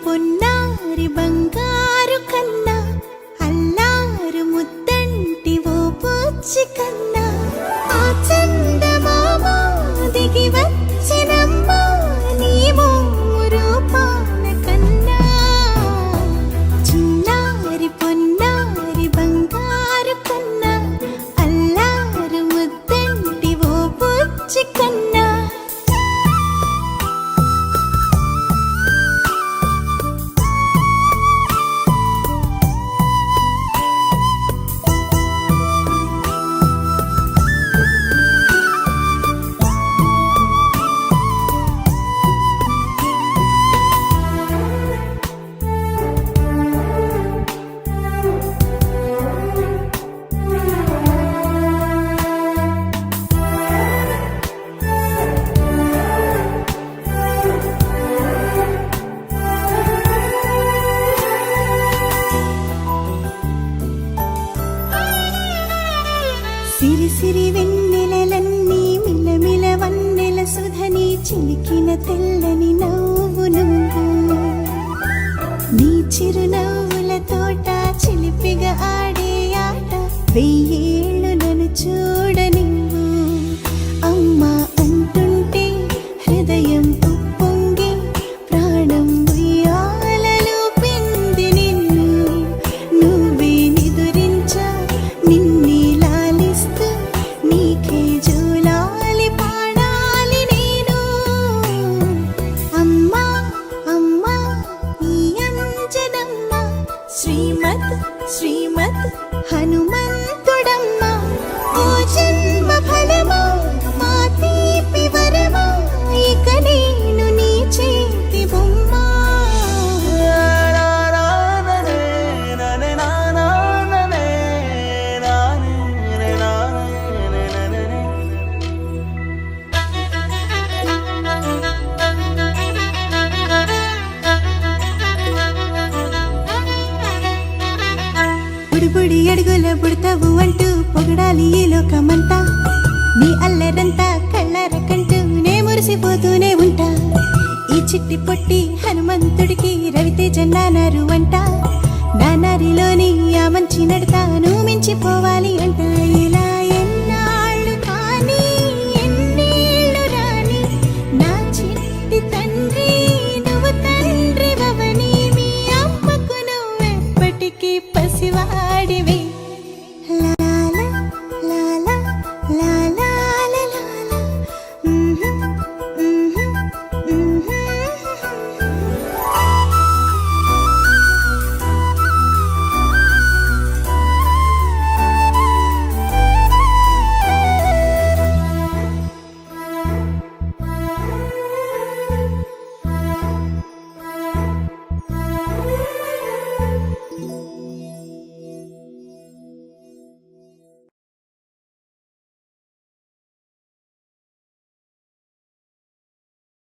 పొన్నారి బంగారు కన్నా అల్లారు ముద్దంటి ఓ పూచి కన్నా ఆ చందమామ దిగి వచ్చినమ్మా నీ రూపాన కన్నా చిన్నారి పొన్నారి బంగారు కన్నా అల్లారు ముద్దంటి ఓ పూచి కన్నా సిరి సిరి వెన్నెలలన్నీ మిలమిల వన్నెల సుధని చిలికిన తెల్లని నవ్వు నువ్వు నీ చిరునవ్వుల తోట చిలిపిగా ఆడే ఆట వెయ్యేళ్ళు నన్ను చూడనివ్వు అమ్మా అంటుంటే హృదయం ఉప్పొంగి ప్రాణం ఉయ్యాలలో పింది నిన్ను నువ్వే నిదురించా నిన్నే నీకే జూలాలి పాడాలి నేను అమ్మా అమ్మా ఈ అంజనమ్మ శ్రీమత్ శ్రీమత్ హనుమంతుడమ్మ ఓ జన్మ ఫలమా మా తీపి వరమా ఇక నేను నీ చేతి బొమ్మ బుడి అడుగుల బుడతావు అంటూ పొగడాలి ఈ లోకమంతా నీ అల్లరంతా కళ్ళారకంటూ నే మురిసిపోతూనే ఉంటా ఈ చిట్టి పొట్టి హనుమంతుడికి రవితేజ నానారు అంట నానారిలోని ఆ మంచి నడతాను మించిపోవాలి అంట